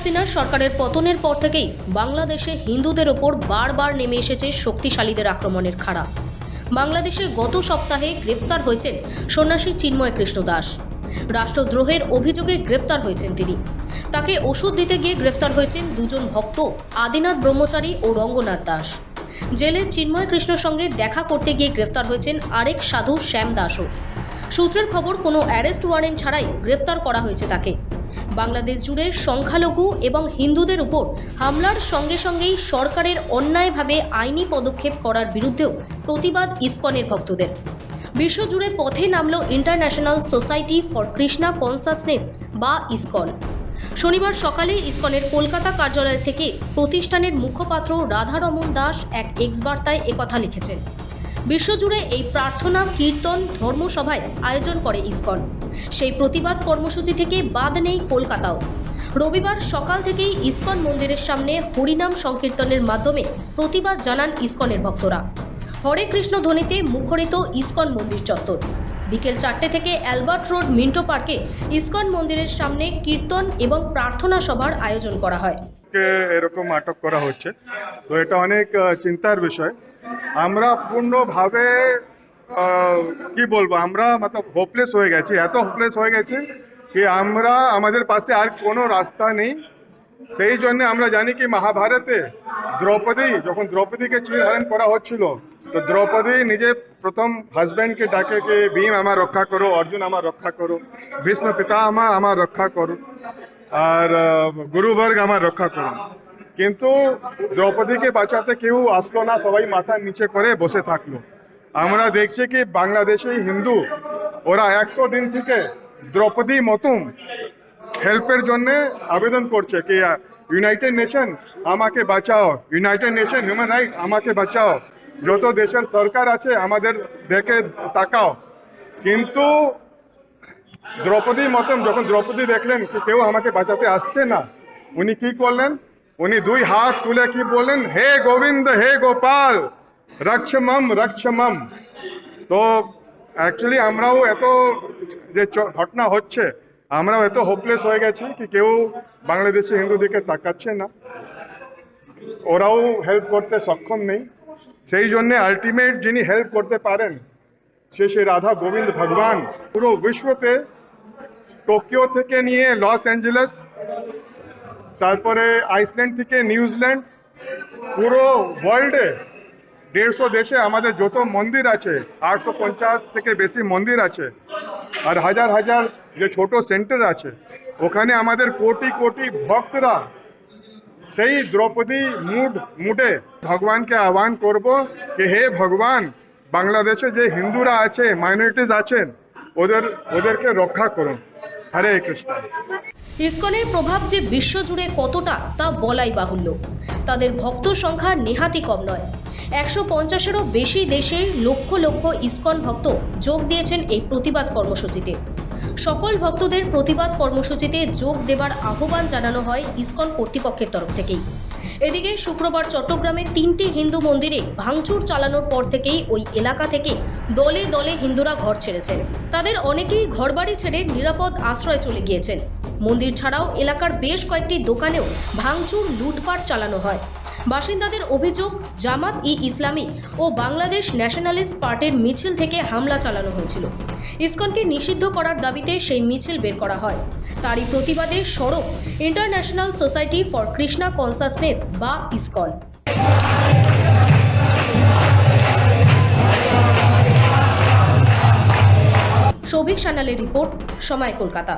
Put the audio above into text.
হাসিনার সরকারের পতনের পর থেকেই বাংলাদেশে হিন্দুদের ওপর বারবার নেমে এসেছে শক্তিশালীদের আক্রমণের খাড়া। বাংলাদেশে গত সপ্তাহে গ্রেফতার হয়েছেন সন্ন্যাসী চিন্ময় কৃষ্ণ দাস। রাষ্ট্রদ্রোহের অভিযোগে গ্রেফতার হয়েছেন তিনি। তাকে ওষুধ দিতে গিয়ে গ্রেফতার হয়েছেন দুজন ভক্ত, আদিনাথ ব্রহ্মচারী ও রঙ্গনাথ দাস। জেলে চিন্ময় কৃষ্ণর সঙ্গে দেখা করতে গিয়ে গ্রেফতার হয়েছেন আরেক সাধু শ্যাম দাসও। সূত্রের খবর, কোনো অ্যারেস্ট ওয়ারেন্ট ছাড়াই গ্রেফতার করা হয়েছে তাকে। বাংলাদেশ জুড়ে সংখ্যালঘু এবং হিন্দুদের উপর হামলার সঙ্গে সঙ্গেই সরকারের অন্যায়ভাবে আইনি পদক্ষেপ করার বিরুদ্ধেও প্রতিবাদ ইসকনের ভক্তদের। বিশ্বজুড়ে পথে নামল international society for Krishna consciousness বা ইসকন। শনিবার সকালে ইসকনের কলকাতা কার্যালয় থেকে প্রতিষ্ঠানের মুখপাত্র রাধারমণ দাস এক এক্স বার্তায় একথা লিখেছেন। বিশ্বজুড়ে এই প্রার্থনা, কীর্তন, ধর্মসভায় আয়োজন করে ইসকন। সেই প্রতিবাদ কর্মসূচি থেকে বাদ নেই কলকাতাও। রবিবার সকাল থেকেই ইসকন মন্দিরের সামনে হরিনাম সংকীর্তনের মাধ্যমে প্রতিবাদ জানান ইসকনের ভক্তরা। হরে কৃষ্ণ ধ্বনিতে মুখরিত ইসকন মন্দির চত্বর। বিকেল 4টে থেকে অ্যালবার্ট রোড মিন্টো পার্কে ইসকন মন্দিরের সামনে কীর্তন এবং প্রার্থনা সভার আয়োজন করা হয়। এরকম আটক করা হচ্ছে, তো এটা অনেক চিন্তার বিষয়। আমরা পূর্ণভাবে কি বলবো, আমরা হোপলেস হয়ে গেছি, এত হোপলেস হয়ে গেছি কি আমাদের পাশে আর কোনো রাস্তা নেই। সেই জন্য আমরা জানি কি মহাভারতে যখন দ্রৌপদীকে চিরহরণ করা হচ্ছিল, তো দ্রৌপদী নিজে প্রথম হাজব্যান্ডকে ডাকে যে ভীম আমার রক্ষা করো, অর্জুন আমার রক্ষা করো, ভীষ্ম পিতামহ আমার রক্ষা করো, আর গুরুবর্গ আমার রক্ষা করো। কিন্তু দ্রৌপদীকে বাঁচাতে কেউ আসলো না, সবাই মাথা নিচে করে বসে থাকলো। আমরা দেখছি কি বাংলাদেশে হিন্দু ওরা 100 দিন থেকে দ্রৌপদী মতুম হেল্পের জন্য আবেদন করছে কি ইউনাইটেড নেশন আমাকে বাঁচাও, ইউনাইটেড নেশন হিউম্যান রাইট আমাকে বাঁচাও, যত দেশের সরকার আছে আমাদের দেখে তাকাও। কিন্তু দ্রৌপদী মতুম যখন দ্রৌপদী দেখলেন কি কেউ আমাকে বাঁচাতে আসছে না, উনি কি করলেন, উনি 2 হাত তুলে কি বললেন, হে গোবিন্দ হে গোপাল রক্ষমম রক্ষমম। তো অ্যাকচুয়ালি আমরাও এত যে ঘটনা হচ্ছে, আমরাও এত হোপলেস হয়ে গেছি কি কেউ বাংলাদেশি হিন্দুদেরকে তাকাচ্ছে না, ওরাও হেল্প করতে সক্ষম নেই। সেই জন্যে আলটিমেট যিনি হেল্প করতে পারেন সে রাধা গোবিন্দ ভগবান। পুরো বিশ্বতে টোকিও থেকে নিয়ে লস অ্যাঞ্জেলেস, তারপরে আইসল্যান্ড থেকে নিউজিল্যান্ড, পুরো ওয়ার্ল্ডে 150 দেশে আমাদের যত মন্দির আছে, 850 থেকে বেশি মন্দির আছে, আর হাজার হাজার যে ছোট সেন্টার আছে, ওখানে আমাদের কোটি কোটি ভক্তরা সেই দ্রৌপদী মুডে ভগবানকে আহ্বান করব যে হে ভগবান, বাংলাদেশে যে হিন্দুরা আছে, মাইনরিটিস আছেন, ওদেরকে রক্ষা করুন। হরে কৃষ্ণ। ইসকনের প্রভাব যে বিশ্বজুড়ে কতটা তা বলাই বাহুল্য। তাদের ভক্ত সংখ্যা নেহাতই কম নয়। 150-এরও বেশি দেশের লক্ষ লক্ষ ইসকন ভক্ত যোগ দিয়েছেন এই প্রতিবাদ কর্মসূচিতে। সকল ভক্তদের প্রতিবাদ কর্মসূচিতে যোগ দেবার আহ্বান জানানো হয় ইসকন কর্তৃপক্ষের তরফ থেকেই। এদিকে শুক্রবার চট্টগ্রামে 3টি হিন্দু মন্দিরে ভাঙচুর চালানোর পর থেকেই ওই এলাকা থেকে দলে দলে হিন্দুরা ঘর ছেড়েছেন। তাদের অনেকেই ঘরবাড়ি ছেড়ে নিরাপদ আশ্রয়ে চলে গিয়েছেন। মন্দির ছাড়াও এলাকার বেশ কয়েকটি দোকানেও ভাঙচুর, লুটপাট চালানো হয়। বাসিন্দাদের অভিযোগ, জামাত-ই-ইসলামী ও বাংলাদেশ ন্যাশনালিস্ট পার্টির মিছিল থেকে হামলা চালানো হয়েছিল। ইসকনকে নিষিদ্ধ করার দাবিতে সেই মিছিল বের করা হয়। তারই প্রতিবাদে সরব international society for Krishna consciousness বা ইসকন। সৌভিক সান্যালের রিপোর্ট, সময় কলকাতা।